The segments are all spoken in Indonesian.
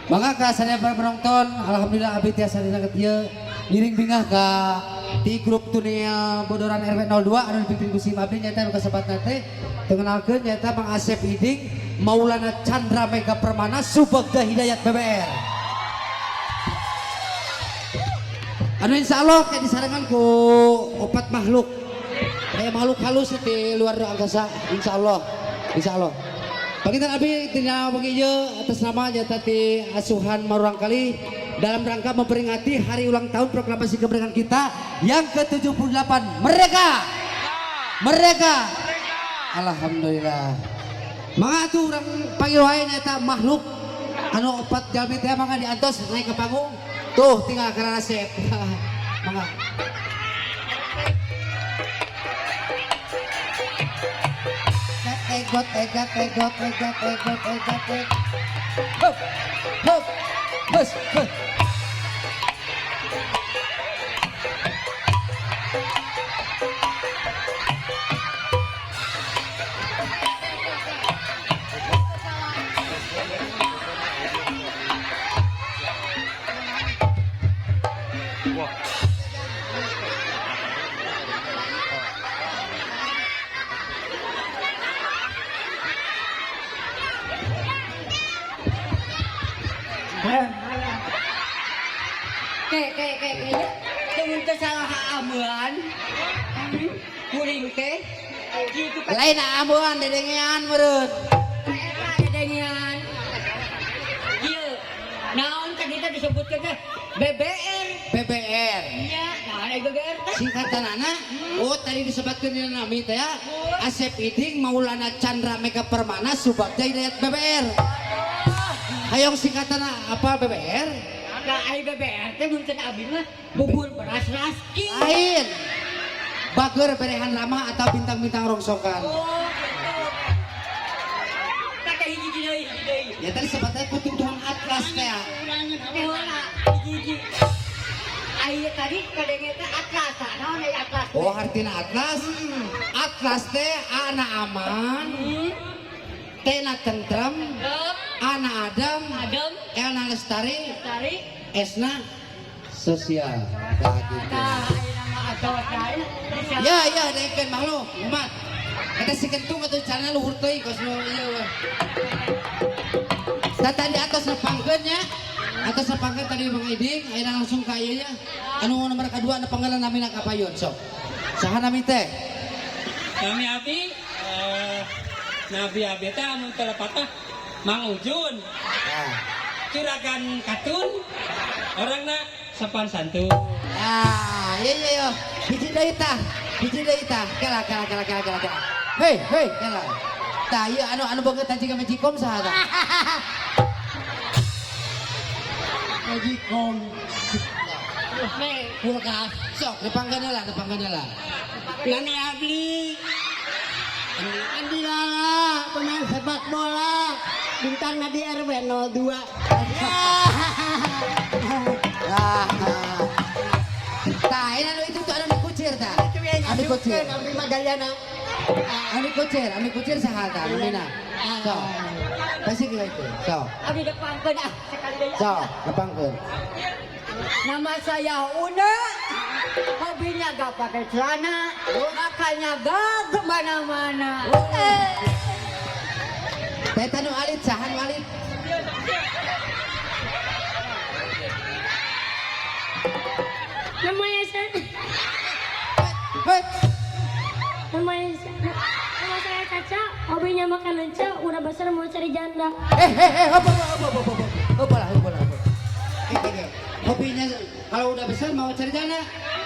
Maka kasarnya para penonton, alhamdulillah abdi tiasa dina kieu ngiring bingah ka di grup Tunil Bodoran RW 02 anu dipimpin ku Sim abdi nyaeta anu kasempatna teh tengenalkeun nyaeta Mang Asep Iding Maulana Chandra Mega Permana Subagda Hidayat BBR. Anu insyaallah kayak disarangan ku opat makhluk. Kayak makhluk halus di luar angkasa insyaallah. Insyaallah. Pangitan abdi tina wengi ieu atas nama nyaeta ti asuhan Marurang Kali dalam rangka memperingati hari ulang tahun proklamasi kemerdekaan kita yang ke-78. Merdeka. Alhamdulillah. Mangga atuh urang panggil wae nyaeta makhluk anu opat jalmi teh mangga diantos naik ke panggung. Tuh tinggal karana Asep. Mangga. Egot. Hup. Bus. Tunggu salah amuan, kuring teh, Lain amuan dedengean meureun. dedengian. Iya, naon kan kita disebutkan teh BBR. BBR. Iya, nah ada BBR teh. Singkatanana, oh tadi disebutkan di nami teh ya. Asep Iding Maulana Chandra Mega Permana Subagda Hidayat BBR. Hayong singkatana apa BBR? Nah, ai BBR teh mun cenah abdi mah bubur beras raski. Lain. Bager berehan lama atau bintang-bintang rongsokan. Oh, gitu. Kata hiji deui. Ya tadi sebetulnya kututuhan atlas teh. Heula hiji. Aya tadi kadenge teh atlas, naon aya atlas? Oh artina atlas. Atlas teh ana aman. Tena tentrem. Ana adem. Elna lestari. Esna sosial. Ya deken makhluk umat. Kita si kentung atau channel luhur teuing kos nu ieu we. Tatan di atas nepangkeun nya. Atas nepangkeun tadi Mang Iding, ayeuna langsung ka ieu nya. Anu nomor kadua anu panggilan namina Kapayun sok. Saha nami teh? Nami abdi Nabi abdi teh anu telepatah Mang Ujun. Nah. Curagan Katun. Orangna sopan santun. Ah, iya. Hiji deui tah. Kela. Hei, kela. Tah ieu anu boga tanjing Magicom saha tah? Magicom. Kulkas. Sok, dipanggeun heula. Nami abdi Andi Lala, pemain sepak bola, bintang di RW 02. Tah, ini anu itu tuh anu dikucir tah. Anu kucir. Abdi Magaliana. Anu kucir saha tah namina? Sok. Pasti gitu. Sok. Abdi depangkeun sekali deui. Sok, dipangkeun. Nama saya Una. Hobinya gak pakai celana, makanya gak kemana-mana. Teh tanu alit sahan alit. Namanya saya Caca, hobinya makan lenca, udah besar mau cari janda. Hopala. Hobinya kalau udah besar mau cari jana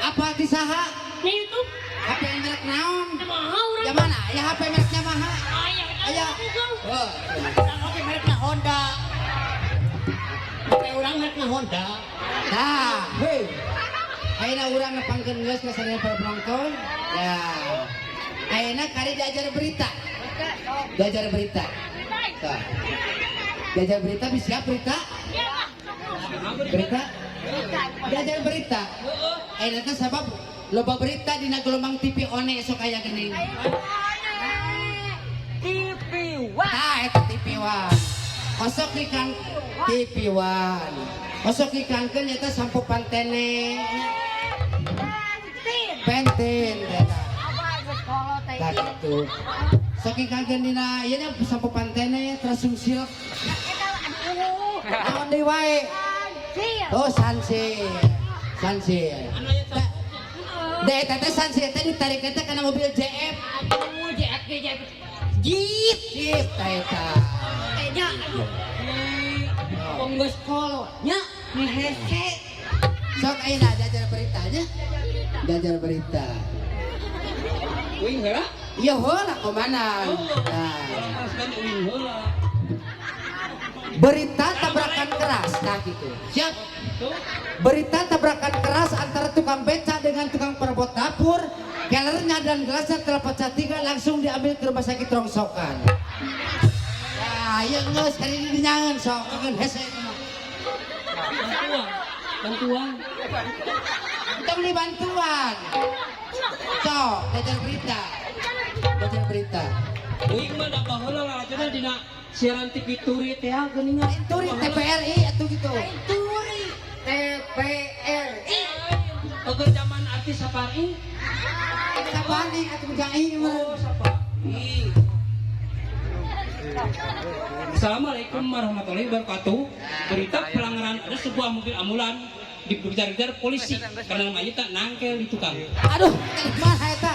apa di saha? Nih YouTube, HP merek naon? mahal orang. Yang mana? Ya HP mereknya maha. Ayah, Oh. Oke, mereknya Honda. Oke, orang mereknya Honda. Nah, hei. Ayeuna urang nepangkeun geus ka sadaya para penonton. Ya. Ayeuna kari diajar berita. Diajar berita. Tah. Diajar berita bisa berita? Berita? Diajar berita. Ayeuna teh sabab loba berita dina gelombang TV one sok aya geuning. TV One. Tah eta TV One. osok ikan tipiwan. Osok ikan kan nyata sampo pantene. Pentin eta. Tak itu. Sok ikan kan dina ieu nya sampo pantene terasung silk. Naon deui wae? Oh, sanse. Sanse. Deh, tete sanse tadi tarik eta kana mobil JF. Jeep, Jeep eta. Nya Ponggus kolo nya nih hese. Sok ayeuna jajar berita nya. Jajar berita. Uing heula. Iya heula komanan. Nah, Askan uing heula. berita tabrakan keras nah gitu. Siap. Berita tabrakan keras antara tukang beca dengan tukang perabot dapur. Kellernya dan gelasnya telah pecah 3 langsung diambil ke rumah sakit rongsokan. Nah, iya geus kali ini dinyangan sok kan hese. Bantuan. Kita beli bantuan. Sok, jajar berita. Jajar berita. Uing mah da baheula lalajana dina siaran TV Turi teh geuningan. Turi TPRI atau gitu. Turi TPRI. Oke zaman artis Sapari. Sapani atau jaing mah. Sapari. Assalamualaikum warahmatullahi wabarakatuh. Berita pelanggaran ada sebuah mobil ambulan dikejar-kejar polisi karena mayitna nangkel di tukang. Aduh, mana eta?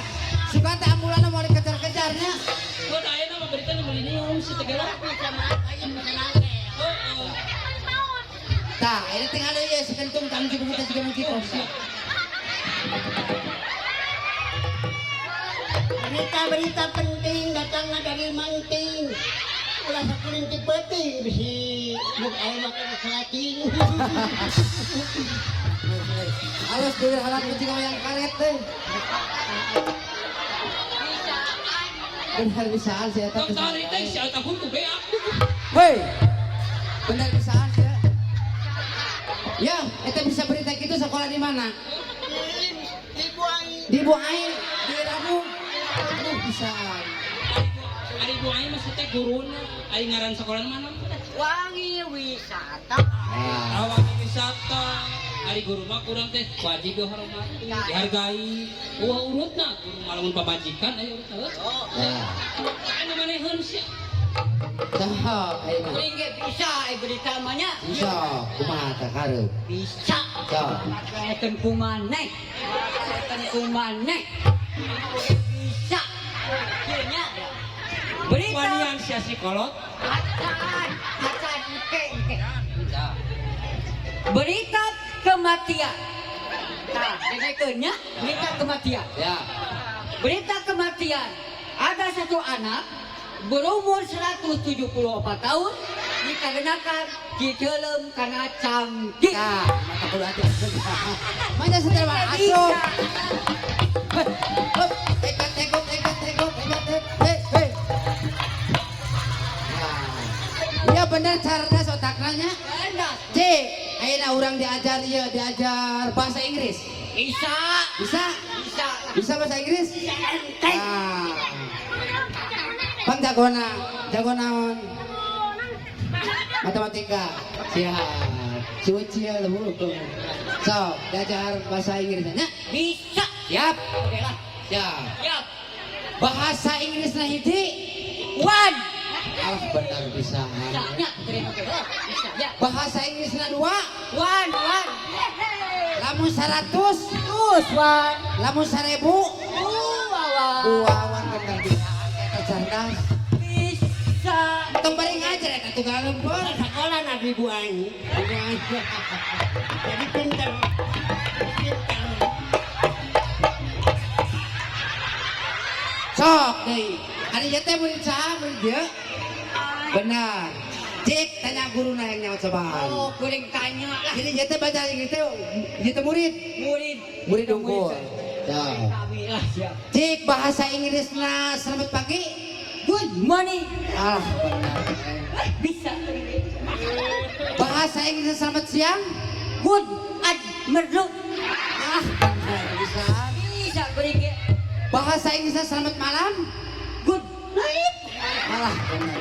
Suka teh ambulan mau dikejar-kejarnya. Oh, da ayeuna mah berita nu milenium si tegela. Tah, ini tinggal ya sekentung kami juga kita juga kita. Berita-berita penting datangnya dari Manting. Ulah sakuring ti peuting bisi muk aya makan selating. Halus deui halak kucing yang karet teh. Benar bisaan sih eta. Tong tari teh si eta kuntu beak. Hei. Benar bisaan sih. Ya, eta bisa berita gitu sekolah di mana? Di Buai, di Rabu. Aduh, bisaan. Ari Bu aing mah teh guruna, aing ngaran sekolah mana? Wangi wisata. Awak wisata. Ari guru mah kurang teh wajib dihormati, dihargai. Wah urutna guru malamun pamajikan aya urut teh. Anu maneheun sia. Sok, ayeuna. Kuring ge bisa berita mah nya. Bisa, kumaha teh kareup. Bisa. Sok. Kaetan kumaneh. Kaetan kumaneh. Bisa. Ieu nya. Berita Wanian sia si kolot. acan engke. Berita kematian. Nah, dengekeunnya berita kematian. Ya. Berita kematian. Ada satu anak berumur 174 tahun dikarenakan didelem karena canggih. Nah, mata kudu hati. Mana setel mah asup. Hop, tekok. Hei. Iya bener cerdas otaknya. Anda Cik, ayeuna urang diajar bahasa Inggris. bisa, Bisa? bisa, Bisa bahasa Inggris? enteng. Ah. Bang jago naon? Matematika. Siap. Siweucieul leuwih. So, diajar bahasa Inggrisnya. Bisa. Siap. Oke lah. Siap. Siap. Bahasa Inggrisna hiji. One. Alah benar bisa. Bisanya, terima kasih. Bisa ya. Bahasa Inggrisna 2. One. Lamun 100, Terus one. lamun 1000. Wawan. Wawan bener bisa. Eta cerdas. Bisa. Tong bari ngajar eta tukang lempur. Sekolah nabi Bu Aing. Jadi pinter. Sok deui. Ari ieu teh murid saha murid dia? Benar. Cik tanya guruna yang nyawa cobaan. Oh, kuring tanya lah. Jadi ieu teh baca Inggris teh ieu teh murid. Murid unggul. Sok. Kami lah siap. Cik bahasa Inggrisna selamat pagi. Good morning. Ah benar. Bisa. Bahasa Inggrisnya selamat siang. Good ad merdu. Ah benar bisa. Bisa kuring ge. Bahasa Inggrisnya selamat malam. Good night. Malah benar.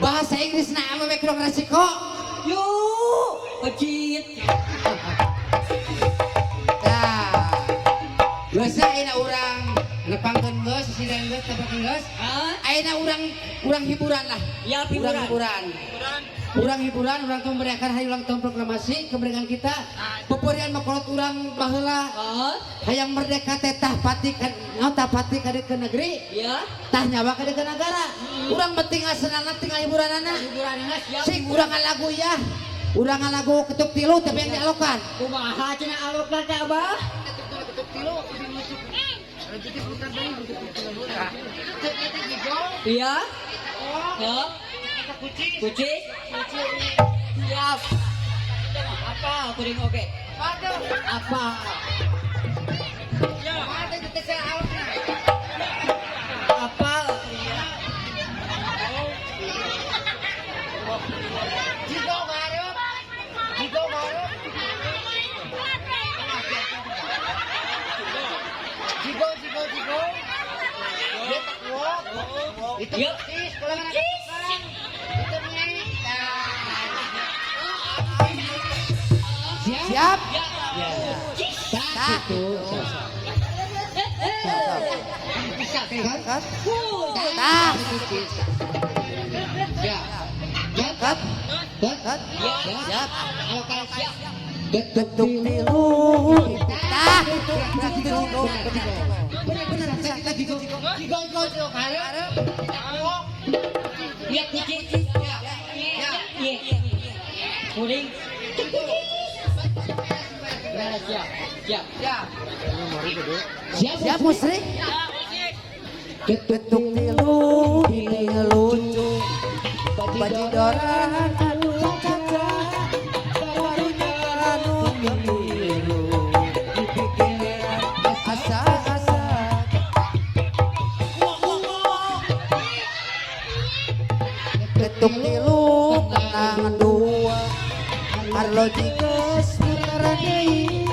bahasa Inggris na ame may kurang resiko. Yuk, pecit. Dah. Biasa ayeuna urang nepangkeun geus sisiran geus tabakeun geus. Ayeuna urang hiburan lah. Ya, Urang hiburan. hiburan, urang teh merayakan hari ulang tahun proklamasi kemerdekaan kita. Peperian makolot urang baheula. Hayang merdeka teh tah pati ka ke negeri. Ya. Tah nyawa ka ke negara. Urang penting asenana tinggal hiburanana. Hiburanna siap. Sing urang ngalagu ya. Urang ngalagu ketuk tilu tapi yang dialokan. Kumaha cenah alokna teh Abah? Iya. Ya. Kucing. Siap. Apa kuring oke? Apa? Apa? Yuk. Siap? Tak itu. Kat. Tak. Siap. Kat. Kat. Siap. Ketuk tilu. Tak. Bener bisa lagi go. Lihat kucing. Iya. Kuring. Siap. Siap musri. Ketuk tilu. Pilih lucu. Bajidoran anu caca. Barunya anu gemilu. Pikiran asa-asa. Ketuk tilu kenangan dua. Arlo jiges putaran deui.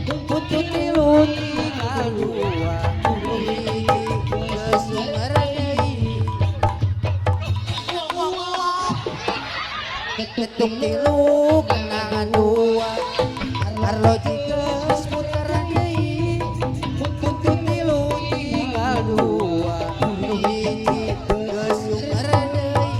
Putut tilu tinggal dua. Jiges putaran deui. Ketuk tilu kenangan dua. Arlo jiges putaran deui. Putut tilu tinggal dua. Jiges putaran deui.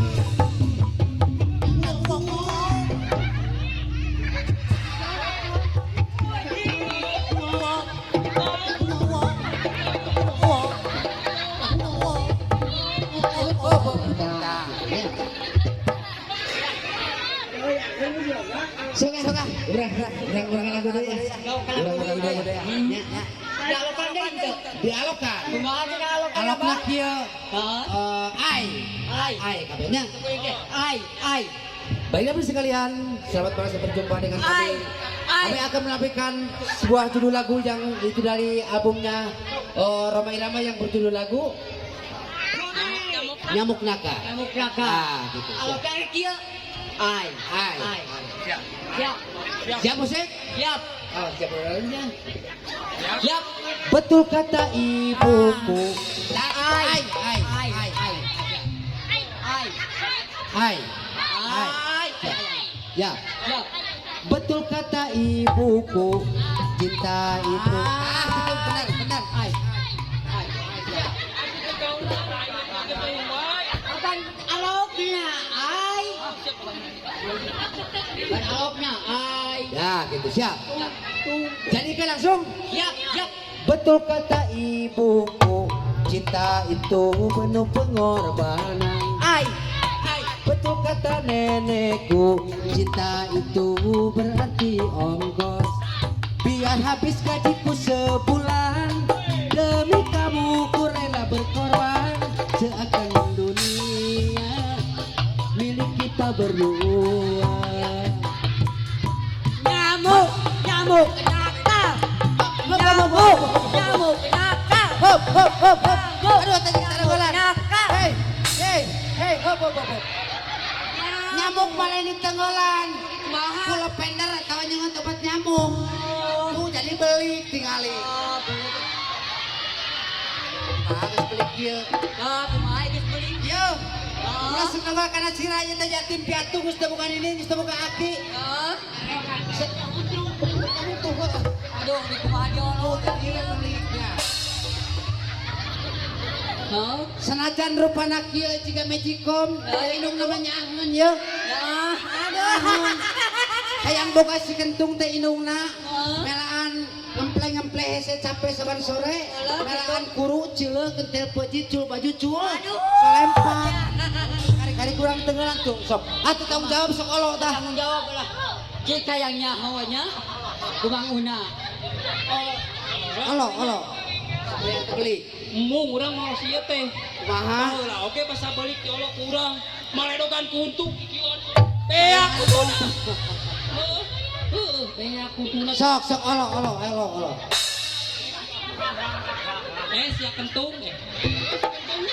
Suka. Urang lagu deui ya. Urang lagu deui ya. Dialokan deui teh. Dialokan. Kumaha cenah alokna Alokna Abah? kieu. Ai. Ai kabehnya. Ai. Baiklah sekalian, selamat malam berjumpa dengan kami. Kami akan menampilkan sebuah judul lagu yang itu dari albumnya Roma Irama yang berjudul lagu Nyamuk Naka. Nyamuk Naka. Ah, gitu. Alokna kieu. Ai. Siap. Siap musik? Siap. Oh, siap orangnya. Siap. Betul kata ibuku. Ai. Ya. Siap. Betul kata ibuku, cinta itu. Benar. Ai. Apaan alokna? Ai. Ban alokna? Ai. Ya, gitu siap. Jadikan langsung. Siap. Betul kata ibuku, cinta itu penuh pengorbanan. Ai. Betul kata nenekku, cinta itu berarti ongkos. Biar habis gajiku sebulan, demi kamu ku rela berkorban. Seakan dunia milik kita berdua. Nyamuk naka. Nyamuk naka. Hop. Aduh, tadi cara bola. Naka. Hei, hop. Nyamuk malah di tenggolan. Kumaha? Kula pender atau nyengon tempat nyamuk. Tuh jadi beli tingali. Harus beli kieu. Kumaha geus beli? Yo. Ulah senengah karena siranya teh yatim piatu geus teu bukan ini geus teu bukan aki. Aduh, di kumaha lo Senajan rupana kieu jiga Magicom, indung namanya angeun ye. aduh. Hayang boga si kentung teh indungna. Melaan ngemple hese capek saban sore. Melaan kuru cileuk kentel peucit cul baju cul. Salempang. Kari-kari kurang tenggelam tuh sok. Atuh tanggung jawab sok olo tah. Tanggung jawab lah. Jika yang nyahawanya, kumang una. Olo. Yang terbeli. Mung urang mau sieu teh. Kumaha? Lah oke pas balik ti olo kurang. Maledogan kuntung kikion. Peak kutuna. Peak kutuna. Sok olo. Sia kentung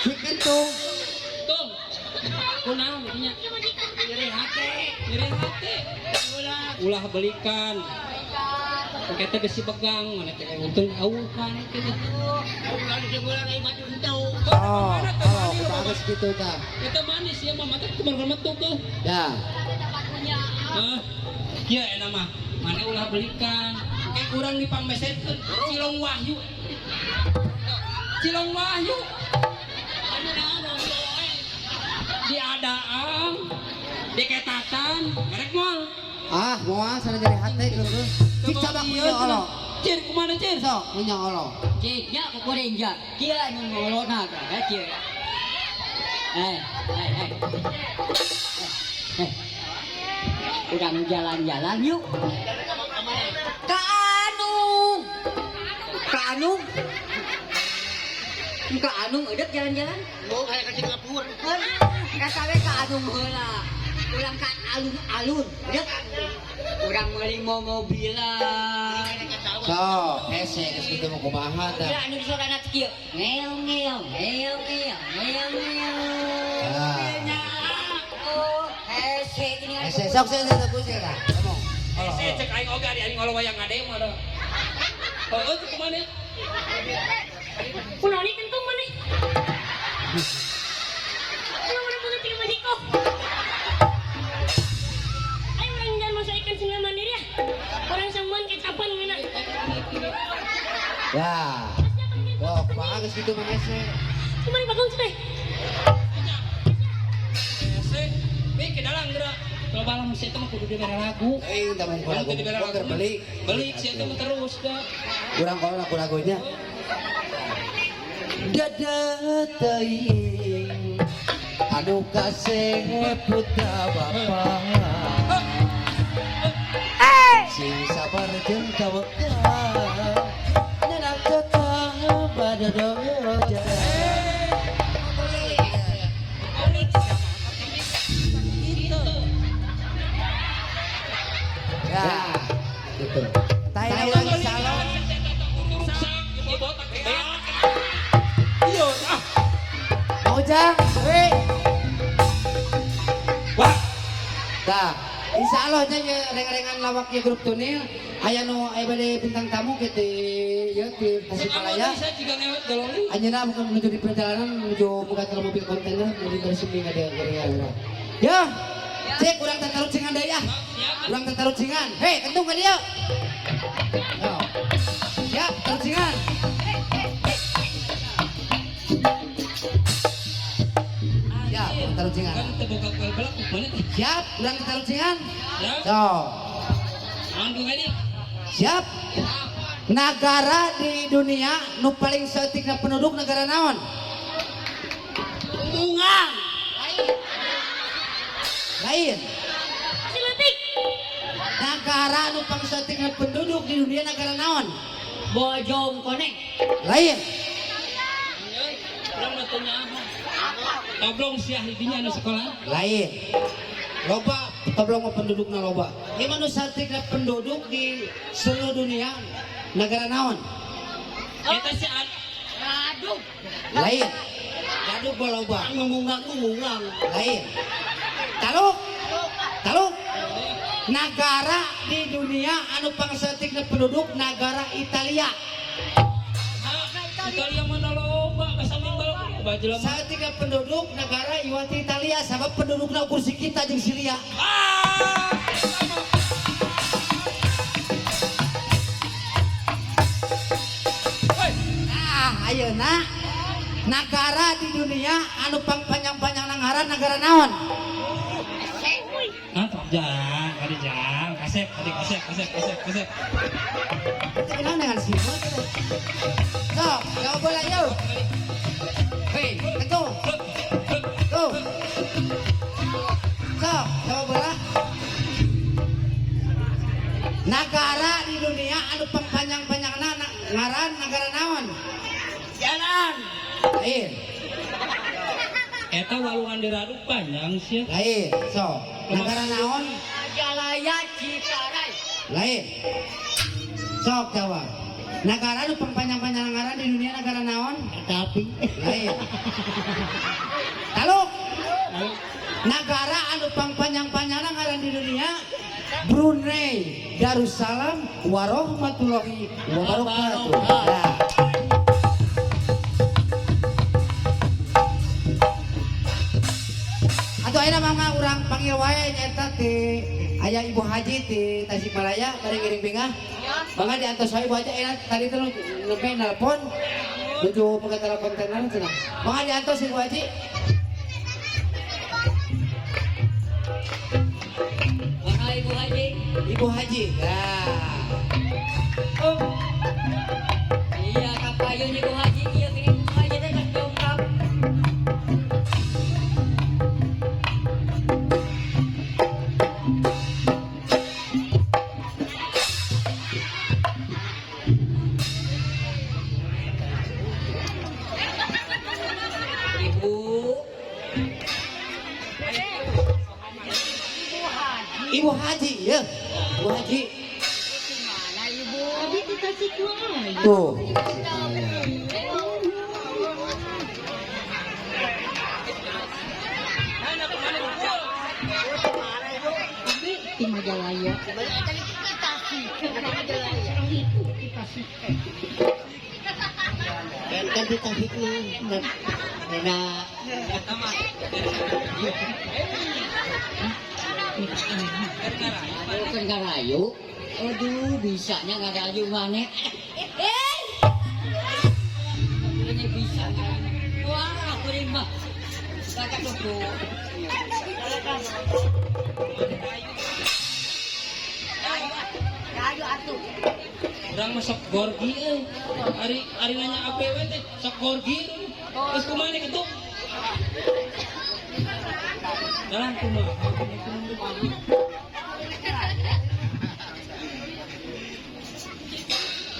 Si kentung. Tung. Kunaon nya? Nyeri hate. Ulah belikan. Kita geus pegang mana teh untung auhan kitu. Bagus gitu tah. Eta manis ya mama teh kumaha metu ke. Ya. Kieu eta mah. Mana ulah belikan. Kayak kurang dipangmesetkeun Cilong Wahyu. Di Adaang, di Ketatan, merek moal. Moal sana jadi hati gitu. Cik sabak punya olo. Cir kumana cir? Sok punya olo. Ciknya ke kuringja. Kia anu ngolona ka, cia. Udah jalan-jalan yuk. Ka Anung edek jalan-jalan. Mau kayak ke Singapura. Kasawe ka Anung heula. Ulang ka alun-alun. Edek. Urang meuli mobilan. Sok hese geus kitu mah kumaha tah. Ya anu disorana teh kieu. Ngeong. Oh, hese gini. Hese sok kusir tah. Ngomong. Saya cek aing oge ari aing olo wayang ngade mah da. Oh, itu kumana? Punoni kentung mana? Ayo mana punya tiga Magicom. Ayo orang jangan masuk ikan singa mandiri ya. Orang sembuhan kecapan mana? Ya. Kumaha geus kitu mah hese. Kemana bagus teh? Hese, ke dalang geura. Kalau balang saya mah kudu dibere lagu. Tah mun lagu poker beli. Beli saya teh terus dah. Kurang kalau lagu-lagunya. Dada teuing anu kasih putra bapa. Sing sabar jeung tawakal. Nenang tetap pada doja. Ya, gitu. Tayang urang salon. Ujang, weh. Wah, Tah, insya Allah nya reng-rengan lawaknya grup tunil. Aya nu aya bade bintang tamu gitu ya di Tasikmalaya. saya juga lewat galoni. Anjeunna bukan menuju di perjalanan menuju buka ke mobil kontainer menuju ke sini ada gara-gara. Ya, cek kurang tertarut cingan deh ya. Kurang tertarut cingan. Hei, kentung ka dia. Yo. Ya, tarut cingan. Ya, taruh cingan. Kan terbuka belak mana? Siap, kurang taruh cingan. Ya, So, anggung ini. siap. Negara di dunia nu paling saeutik penduduk negara naon? Bungang. Lain. Siletik. Negara nu paling saeutik penduduk di dunia negara naon? Bojong koneng. Lain. Kurang nanya apa? Tablong siah hidinya anu sekolah. Lain. Loba, tablong pendudukna loba. Di mana saeutik penduduk di seluruh dunia negara naon? Kita si Aduh. Lain. Gaduh loba. Mengungang. Lain. Taluk. Negara di dunia anu pangsaeutik penduduk negara Italia. Italia mana loba, kasambing balok. baju lama. Saat tiga penduduk negara Iwati Italia sabab pendudukna kursi kita jeung Silia. Ah! Ayeuna negara di dunia anu panjang-panjang ngaran negara naon? Jang, kali jang, kasep. Kenal dengan siapa? So, jawab bola yuk. Hei, ketu. Tuh. So, jawab bola. Negara di dunia anu panjang-panjangna ngaran negara naon? Jalan. Lain. Eta walungan diraduk panjang sih. Lain. So, negara naon? Majalaya Ciparai. Lain. Sok jawab. Negara anu panjang-panjang ngaran di dunia negara naon? Tapi Lain. Taluk. Negara anu panjang-panjang ngaran di dunia Brunei Darussalam warahmatullahi wabarakatuh. Nah. Atuh ayeuna mangga urang panggil wae nyaeta ti aya Ibu Haji ti Tasikmalaya bari ngiring bingah. Mangga diantos wae Ibu Haji tadi teh nembe nelpon nuju pake telepon tenan cenah. Mangga diantos Ibu Haji. Mana Ibu Haji? Ibu Haji. Nah. Iya kapayun Ibu Haji. Iya gini Ibu Haji teh kan jongkap. Ibu Haji ya. Ibu Haji. Mana Ibu? Haji di Tasikmalaya. Tuh. Di Majalaya. kan di Tasik mah. Karena Bukan ngarayu. Aduh, bisanya ngarayu mana? Ini bisa ngarayu. Wah, aku ini mah. Kakak tuh. Kayu atuh. Urang mah sok gorgi euy. Ari nanya APW teh sok gorgi. Terus kumaha kitu? Jalan kumaha?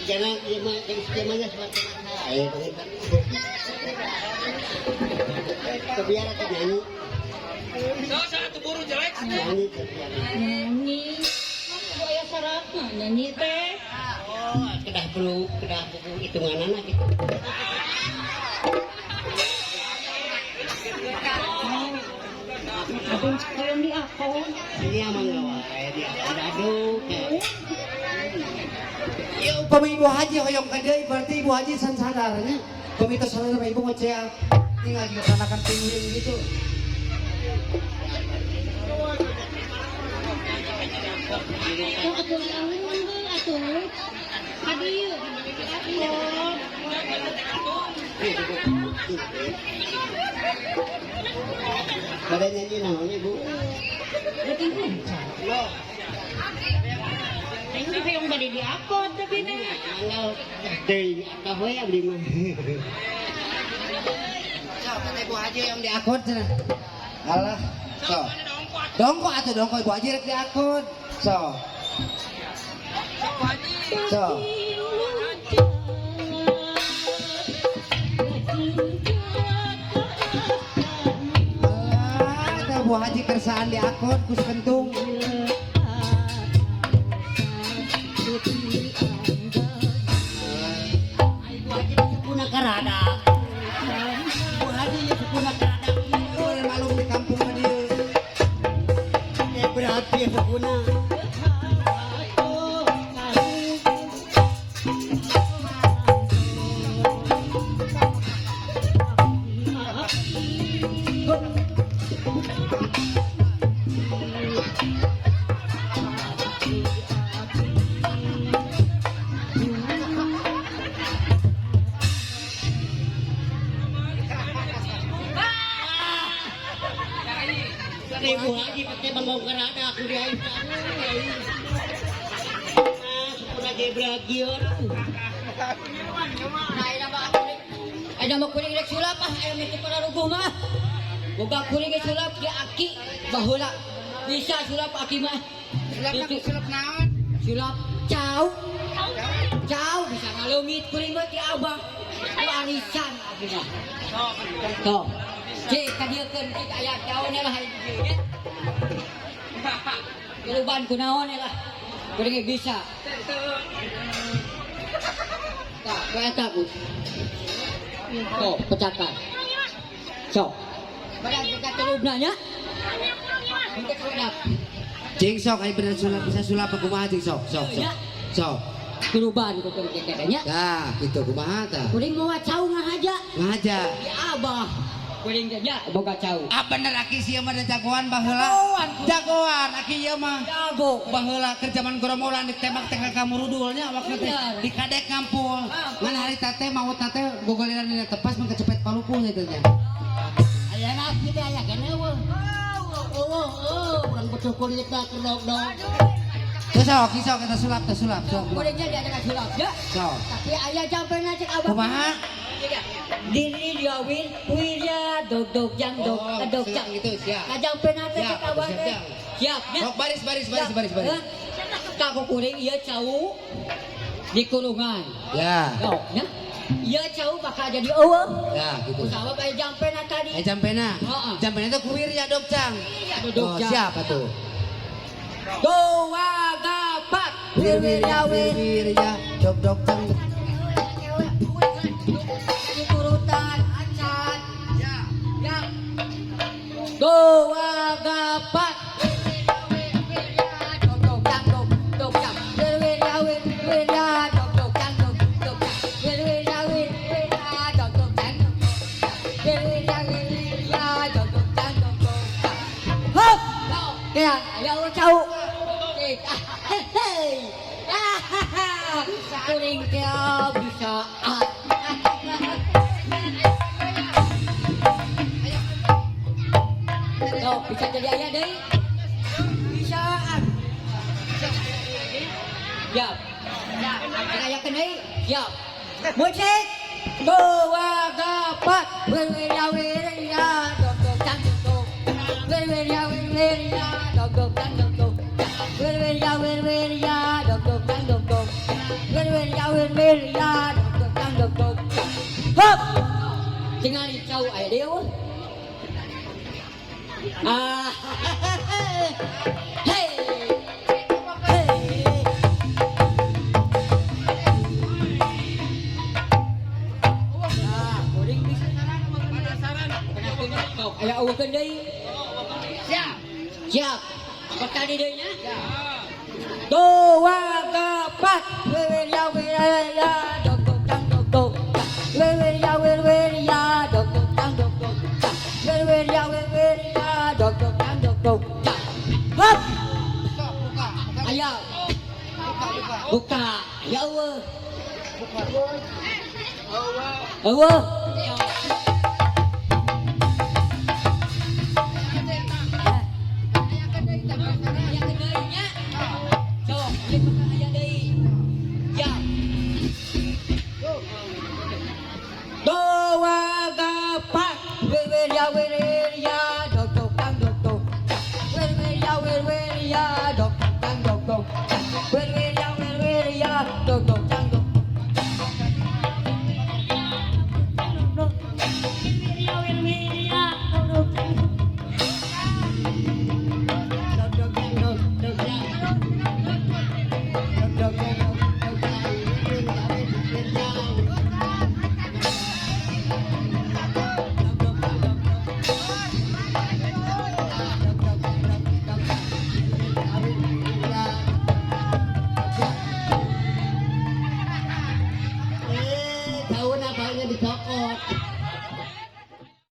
jangan zamannya seperti kebiara ke nyanyi Satu buru jelek. nyanyi Nyanyi. Buaya sarapna nyanyi teh. oh kedah buku hitungan anak gitu Abang sekalian di akun. ini emang gak wae dia aduh Ya upama Ibu Haji hoyong ka deui berarti Ibu Haji san sadarnya komite sadar Ibu ngocea tinggal di kanakan tinggi gitu. Oh, atuh awin atuh. Hadieu. pada nyanyi namanya bu Ini juga yang tadi diupload tapi ini. tanggal dari kafe abdi mah So, kata Ibu Haji yang diakun cenah. Alah. So. Dongko atuh dongko Ibu Haji rek diakun. So. So. Ada Ibu Haji kersaan diakun kus kentung. puna karada bu haji ya puna karada Orang malum di kampung mah dieu. berarti ya puna Kuliah sepuna kayak beragian. Ay na makuling rek sulap ah, ay may para rugo mah. Boga kuling rek sulap di aki bahula. Bisa sulap aki mah. Sulap na sulap naon? Sulap caw. Caw bisa ngalungit kuling mah ti abah. Warisan abi mah. Tuh. Cek kadiekeun cek aya caw nya lah hayu ge. Keluban kunaon lah. Kuring bisa. Tak, kaya takut. Oh, pecahkan. Sok. Barang kita kelubnanya. Kita kelubna. Cing sok ai bener sulap bisa sulap aku kumaha cing sok. Ya. Sok. Keluban ku kekekenya. Dah, kitu kumaha tah? Kuring mau cau ngahaja. Ngaja. Di abah. Kuring teh nya boga cau. Ah bener aki sieu mah da jagoan baheula. Jagoan. Jagoan aki ieu mah. Jago. Baheula keur zaman goromolan ditembak teh ka murudulnya waktu teh Bener. di kadek kampul. Ngan hari tate maut tate gogoliran dina tepas mah kecepet palupuh itu nya. Ayana kita aya kene weh. Orang betul kulit nak dog. Teu sok kita sulap teh sulap sok. Kuringnya dia ada sulap ya. Sok. Tapi aya jampena cek abah. Kumaha? Diri diawin, wirya dog jang dog jang. gitu siap. Kajang penate Siap, cek abah siap, teh. siap. Siap ya. Sok baris. Kaku kuring ieu cau di kurungan. Ya. Yo, ya. Ieu cau bakal jadi eueuh. Ya gitu. Usaha bae jampena tadi. Jampena. Heeh. Jampena teh kuwir ya dok cang. Dog Oh, jang. siapa tuh? Doa gapat. Wirya wir ya dok cang. Turutan acan. Ya. Doa gapat. Kaya, ayaw cau. Kuring kaya bisa. Yo, bisa jadi ayah deh. Bisaan. Siap. Ayah kena. Siap. Musik. Dua gapat. Wirya dog jang dog. Wirya dog jang dog. Wirya dog jang dog. Wirya dog jang dog. Hop. Tinggal cau ayah dia. Ah, hey, hey. Ah, kuring bisa penasaran. Aya awekeun deui. Siap. Petani deui nya. Doa gapat. Wirya dog jang dog. Wirya dog jang dog. Wirya dog jang dog. Hop. Ayo. Buka. Ya Allah. Allah. Ayah kedainya. Sok.